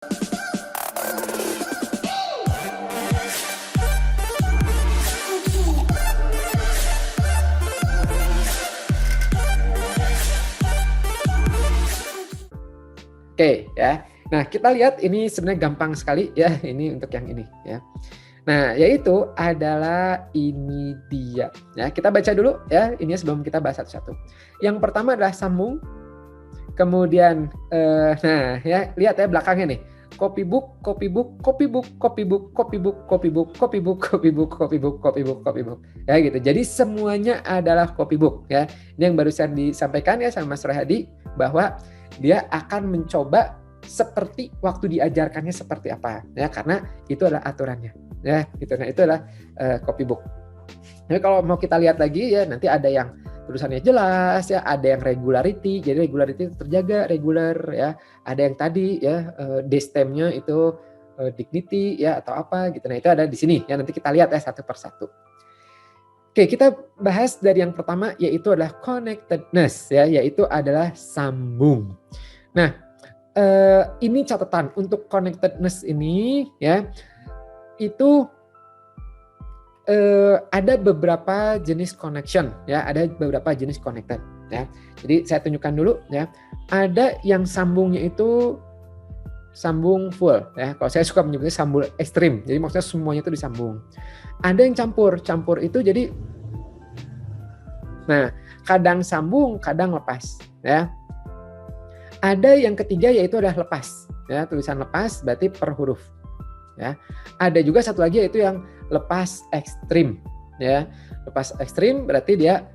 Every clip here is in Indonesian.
Oke ya. Nah, kita lihat ini sebenarnya gampang sekali ya, ini untuk yang ini ya. Nah, yaitu adalah ini dia. Ya, kita baca dulu ya, ini sebelum kita bahas satu-satu. Yang pertama adalah sambung. Kemudian nah ya, lihat ya belakangnya nih. Copybook, copybook, copybook, copybook, copybook, copybook, copybook, copybook, copybook, copybook, copybook. Ya gitu. Jadi semuanya adalah copybook ya. Ini yang barusan disampaikan ya sama Mas Rohadi bahwa dia akan mencoba seperti waktu diajarkannya seperti apa ya, karena itu adalah aturannya ya gitu. Nah, itu adalah copybook. Jadi kalau mau kita lihat lagi ya, nanti ada yang tulisannya jelas ya, ada yang regularity, jadi regularity terjaga, regular ya. Ada yang tadi ya destemnya itu dignity ya atau apa gitu. Nah, itu ada di sini ya, nanti kita lihat ya satu persatu. Oke, kita bahas dari yang pertama yaitu adalah connectedness ya, yaitu adalah sambung. Nah, ini catatan untuk connectedness ini ya, itu ada beberapa jenis connection ya, ada beberapa jenis connected ya. Jadi saya tunjukkan dulu ya. Ada yang sambungnya itu sambung full ya. Kalau saya suka menyebutnya sambung ekstrim. Jadi maksudnya semuanya itu disambung. Ada yang campur itu jadi nah, kadang sambung, kadang lepas ya. Ada yang ketiga yaitu adalah lepas ya, tulisan lepas berarti per huruf ya. Ada juga satu lagi yaitu yang lepas ekstrim ya. Lepas ekstrim berarti dia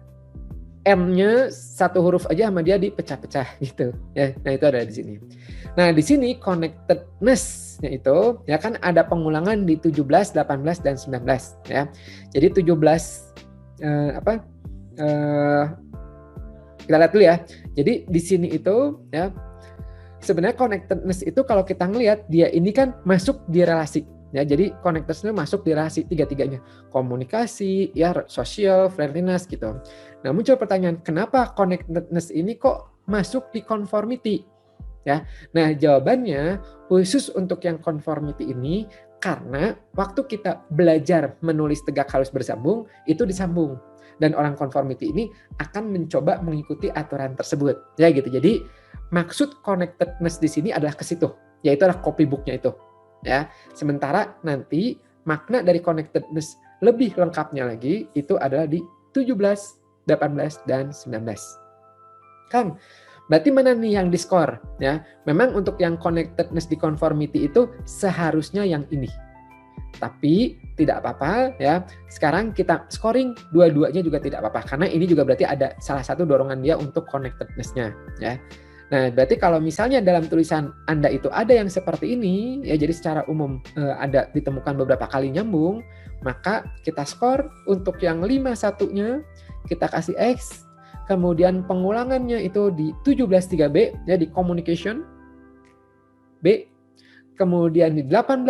M-nya satu huruf aja sama dia dipecah-pecah gitu ya. Nah, itu ada di sini. Nah, di sini connectedness-nya itu ya kan ada pengulangan di 17, 18 dan 19 ya. Jadi 17 kita lihat dulu ya. Jadi di sini itu ya sebenarnya connectedness itu kalau kita ngelihat dia ini kan masuk di relasi ya. Jadi connectedness masuk di relasi tiga-tiganya. Komunikasi, ya social, friendliness gitu. Nah, muncul pertanyaan, kenapa connectedness ini kok masuk di conformity? Ya. Nah, jawabannya khusus untuk yang conformity ini karena waktu kita belajar menulis tegak halus bersambung itu disambung. Dan orang conformity ini akan mencoba mengikuti aturan tersebut. Ya gitu. Jadi maksud connectedness di sini adalah ke situ, yaitu adalah copybook-nya itu. Ya. Sementara nanti makna dari connectedness lebih lengkapnya lagi itu adalah di 17, 18 dan 19. Kang, berarti mana nih yang diskor ya? Memang untuk yang connectedness di conformity itu seharusnya yang ini. Tapi tidak apa-apa ya. Sekarang kita scoring dua-duanya juga tidak apa-apa karena ini juga berarti ada salah satu dorongan dia untuk connectedness-nya ya. Nah, berarti kalau misalnya dalam tulisan Anda itu ada yang seperti ini ya, jadi secara umum ada ditemukan beberapa kali nyambung, maka kita skor untuk yang 51-nya kita kasih X, kemudian pengulangannya itu di 17.3B, ya di communication, B, kemudian di 18.1,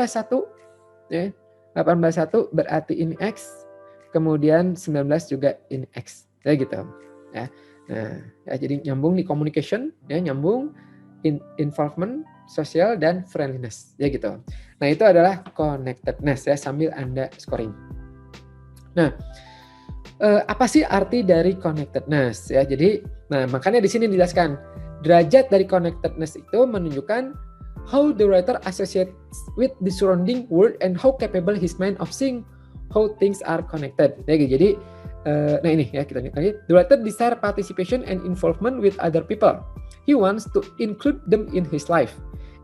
ya, 18.1 berarti ini X, kemudian 19 juga ini X, ya gitu. Ya. Nah, ya, jadi nyambung di communication, ya nyambung, involvement, social, dan friendliness, ya gitu. Nah, itu adalah connectedness, ya sambil Anda scoring. Nah, apa sih arti dari connectedness ya? Jadi, nah makanya di sini dijelaskan derajat dari connectedness itu menunjukkan how the writer associates with the surrounding world and how capable his mind of seeing how things are connected. Ya, jadi, nah ini ya kita lihat lagi. The writer desire participation and involvement with other people. He wants to include them in his life.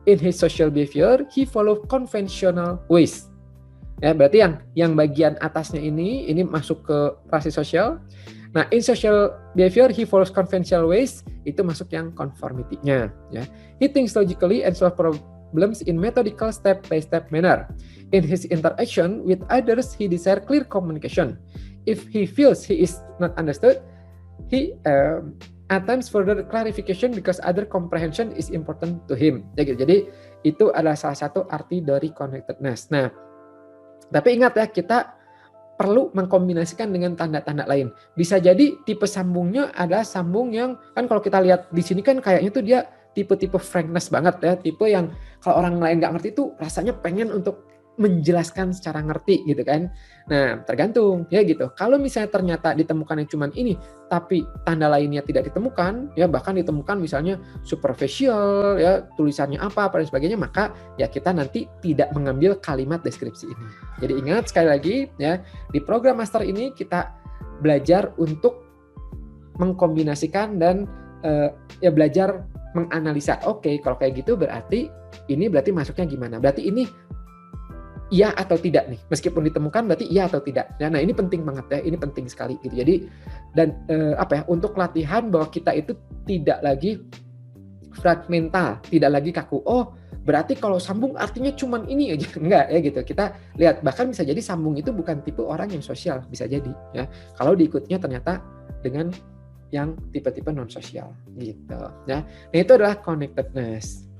In his social behavior, he follow conventional ways. Ya, berarti yang bagian atasnya ini masuk ke relasi sosial. Nah, in social behavior he follows conventional ways, itu masuk yang conformity-nya ya. He thinks logically and solve problems in methodical step-by-step manner. In his interaction with others, he desire clear communication. If he feels he is not understood, he attempts further clarification because other comprehension is important to him. Ya, gitu. Jadi itu adalah salah satu arti dari connectedness. Nah, tapi ingat ya, kita perlu mengkombinasikan dengan tanda-tanda lain. Bisa jadi tipe sambungnya adalah sambung yang, kan kalau kita lihat di sini kan kayaknya tuh dia tipe-tipe frankness banget ya, tipe yang kalau orang lain nggak ngerti tuh rasanya pengen untuk menjelaskan secara ngerti gitu kan. Nah, tergantung ya gitu. Kalau misalnya ternyata ditemukan yang cuman ini, tapi tanda lainnya tidak ditemukan, ya bahkan ditemukan misalnya superficial, ya tulisannya apa dan sebagainya, maka ya kita nanti tidak mengambil kalimat deskripsi ini. Jadi ingat sekali lagi ya, di program master ini kita belajar untuk mengkombinasikan dan ya belajar menganalisa. Oke, kalau kayak gitu berarti ini berarti masuknya gimana? Berarti ini iya atau tidak nih, meskipun ditemukan berarti iya atau tidak. Nah ini penting banget ya, ini penting sekali gitu. Jadi dan untuk latihan bahwa kita itu tidak lagi fragmental, tidak lagi kaku. Oh berarti kalau sambung artinya cuman ini aja, enggak ya gitu. Kita lihat bahkan bisa jadi sambung itu bukan tipe orang yang sosial, bisa jadi ya. Kalau diikutnya ternyata dengan yang tipe-tipe non sosial gitu ya. Nah itu adalah connectedness.